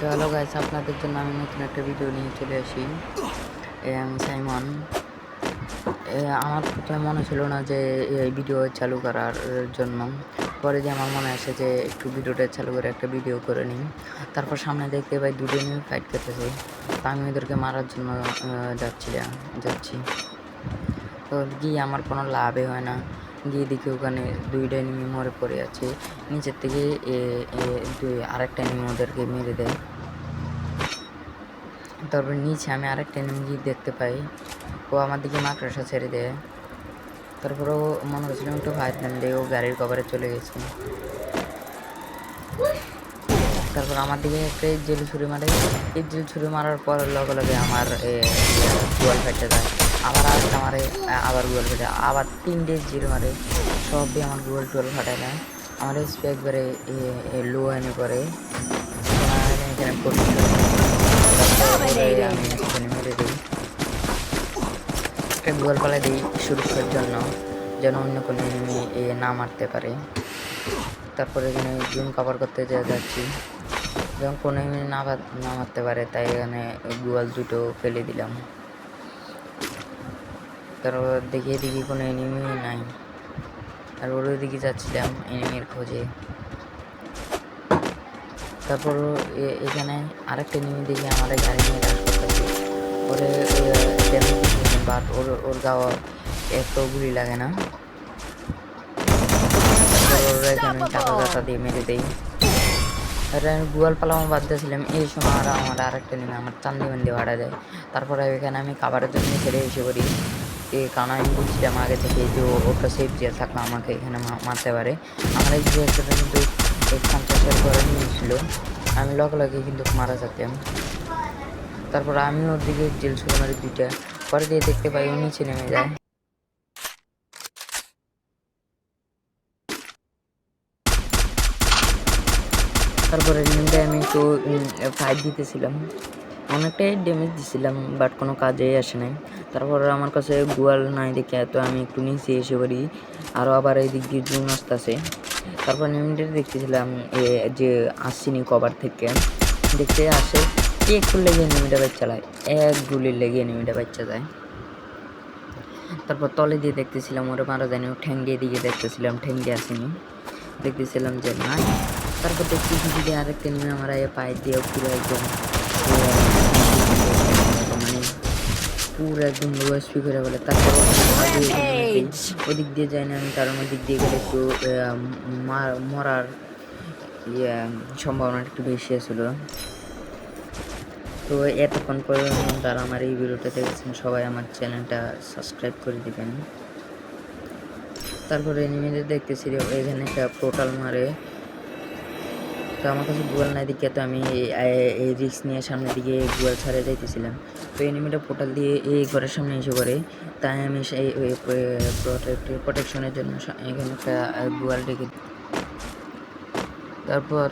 তো hello guys, আপনাদের জন্য আমি নতুন একটা ভিডিও নিয়ে চলে আসি। আমি সাইমন। আমার প্রথমে মনে ছিল না যে এই ভিডিও চালু করার জন্য, পরে যে আমার মনে আসে যে একটু ভিডিওটা চালু করে একটা ভিডিও করে নিই। তারপর সামনে দেখতে পাই দুটো নিয়ে ফাইট করতেছে, তা আমি ওদেরকে মারার জন্য যাচ্ছি। তো গিয়ে আমার কোনো লাভই হয় না। গিয়ে দেখি ওখানে দুইটা এনিমি মরে পড়ে আছে। নিচের থেকে আরেকটা এনিমি ওদেরকে মেরে দেয়। তারপর নিচে আমি আরেকটা এনিমি দেখতে পাই, ও আমার দিকে মাকড়সা ছেড়ে দেয়। তারপরে ও মনে করছিলাম একটু ফাইট নাম দিয়ে ও গাড়ির কভারে চলে গেছে। তারপর আমার দিকে একটা জেল ছুরি মারে। এই জেল ছুরি মারার পর লগে লগে আমার গোয়াল ফেটে যায়। আবার আরেকটা মারে, আবার গোয়াল ফেটে, আবার 3টে জিল মারে, সবই আমার গোয়াল টোয়াল ফাটায় না। আমার এসপি একবারে লো এনে করে এখানে আমি এখানে মেরে দিই, একটা গোয়াল পালা দিই সুরক্ষার জন্য, যেন অন্য কোনো এনিমি না মারতে পারে। তারপরে এখানে জুম কভার করতে যাচ্ছি, যখন কোনো এনিমি না মারতে পারে, তাই এখানে গোয়াল দুটো ফেলে দিলাম। তারপর দেখি কোনো এনিমি নাই, আর ওর দিকে যাচ্ছিলাম এনিমির খোঁজে। তারপর এখানে আরেকটা এনিমি দেখি আমার গাড়ি নিয়ে রাশ করতেছে, ওরে ড্যামেজ দিচ্ছে, বাট ওর গাওয়া এত গুলি লাগে না। এখানে টাকা দিয়ে মেরে দেই। আমি গুয়াল পালামো বাদ দিয়েছিলাম, এই সময় আমার আরেকটা নেমে আমার চান্দি বান্দি ভাড়া দেয়। তারপরে এখানে আমি খাবারের জন্য ছেড়ে এসে করি, কারণ আমি বুঝছিলাম আগে থেকে যে ওটা সেফ যে থাকলে আমাকে এখানে মারতে পারে। আমার এই জিনিসটা কিন্তু 50-এর করে নিয়েছিল, আমি লগে কিন্তু মারা যেতাম। তারপর আমি ওর দিকে জেল ছুড়ে মারি দুইটা, পরে দিয়ে দেখতে পাই ও নিচে নেমে যায়। তারপরে আমি একটু ফাইট দিতেছিলাম, অনেকটাই ড্যামেজ দিছিলাম, বাট কোনো কাজেই আসে নাই। তারপর আমার কাছে গোয়াল নাই দেখে তো আমি একটু নিচে এসে পড়ি, আরও আবার এই দিক দিয়ে জুন আসতেছে। তারপর এনিমিটা দেখতেছিলাম যে আসছিনি কভার থেকে, দেখতে আসে একটু লেগে এনিমিটা বাচ্চা চালায়, এক গুলির লেগে এনিমিটা বাচ্চা যায়। তারপর তলে দিয়ে দেখতেছিলাম ওরা মারা যায়নি, ঠ্যাং দিয়ে দিকে দেখতেছিলাম, ঠ্যাং দিয়ে আসেনি, দেখতেছিলাম যে নাই। তারপর দেখতেছি যদি আরেকটা এনিমি আমার পায়ে দিয়ে পুরো একদম মানে পুরো একদম লো স্পিড করে বলে। তারপর ওদিক দিয়ে যাই না আমি, কারণ ওদিক দিয়ে গেলে একটু মরার সম্ভাবনাটা একটু বেশি ছিল। তো এতক্ষণ পর্যন্ত যারা আমার এই ভিডিওটা দেখেছেন সবাই আমার চ্যানেলটা সাবস্ক্রাইব করে দিবেন। তারপরে এনিমিদের দেখতেছি এখানে একটা পোর্টাল মারে, তো আমার কাছে গুয়াল নাই দিকে তো আমি এই রিস্ক নিয়ে সামনের দিকে গুয়াল ছাড়ে যাইতেছিলাম। তো এনিমিটা পোর্টাল দিয়ে এই ঘরের সামনে এসে পড়ে, তাই আমি সেই প্রোটেকশনের জন্য এখানে একটা গুয়াল ডেকে। তারপর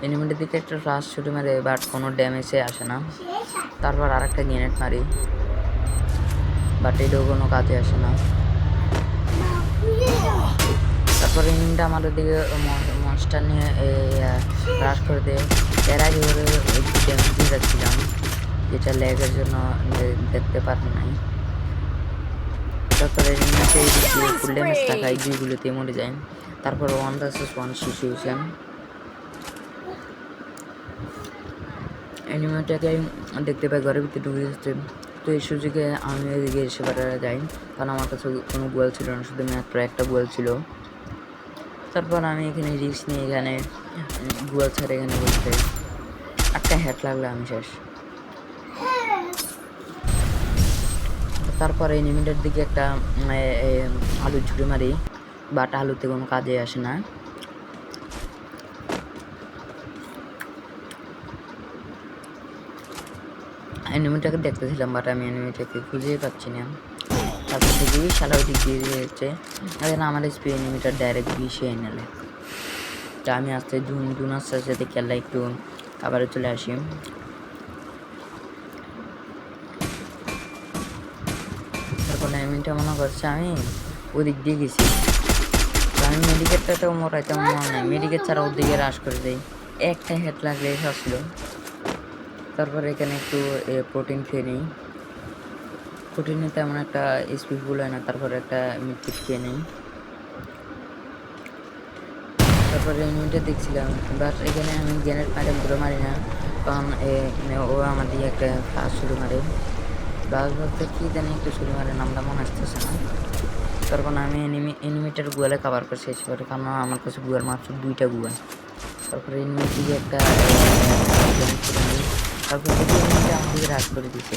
এনিমিটার দিকে একটা রাশ ছুটে মারে, বাট কোনো ড্যামেজে আসে না। তারপর আর একটা গ্রেনেড মারি, বাট এটাও কোনো কাজে আসে না। তারপর এনিমিটা আমাদের দিকে মনস্টার নিয়ে রাশ করে দেয়। এর আগে ওরে একটু ড্যামেজ দিয়ে যাচ্ছিলাম, যেটা ল্যাগের জন্য দেখতে পারেন নাই। তারপরে এনিমিটা এই দিক দিয়ে ফুল ড্যামেজ থাকায় দুইগুলোতে মরে যায়। তারপর 1 vs 1 সিচুয়েশন, এনিমিটাকে দেখতে পাই ঘরের ভিতরে ঢুকে যাচ্ছে। তো এই সুযোগে আমি এদিকে এসে বেড়াতে যাই, কারণ আমার কাছে কোনো গোয়াল ছিল না, শুধু মাত্র একটা গোয়াল ছিল। তারপর আমি এখানে রিস্ক নিয়ে এখানে গোয়াল ছাড়ে এখানে বসতে, একটা হ্যাট লাগলে আমি শেষ। তারপরে এনিমিটার দিকে একটা আলু ছুঁড়ে মারি, বাট আলুতে কোনো কাজে আসে না। এনিমিটাকে দেখতেছিলাম, বাট আমি এনিমিটাকে খুঁজেই পাচ্ছি না। তারপর থেকে শালা দিক দিয়ে দিয়েছে, এখন আমার স্পি এনিমিটার ডাইরেক্ট বিষে নিলে। তা আমি আস্তে ধুন আস্তে আস্তে খেলা একটু খাবারে চলে আসি। তারপর এনিমিটা মনে করছে আমি ওদিক দিয়ে গেছি, তো আমি মেডিকেটটাতেও মরাইতাম মনে নাই, মেডিকেট ছাড়া ওদিকে রাশ করে দেয়, একটা হেড লাগলে আসলো। তারপরে এখানে একটু প্রোটিন খেয়ে নিই। প্রোটিনে তেমন একটা স্পিড ফুল হয় না, তারপরে একটা মিটকিট খেয়ে নিই। তারপরে এনিমিটা দেখছিলাম, বাট এখানে আমি গ্রেনেড মারে ঘুরে মারি না, কারণ ও আমার দিকে একটা ফ্লাশ শুরু মারে। ফ্লাশ বলতে কি জানি একটু শুরু মারে, নামটা মনে আসতেছে না। তারপর আমি এনিমিটার গুয়ালে কাভার করে শেষ করে, কারণ আমার কাছে গুয়াল মাত্র 2টা গুয়াল। তারপরে এনিমির দিকে একটা তারপরে দেখি এনিমিটা আমার দিকে রাশ করে দিছে।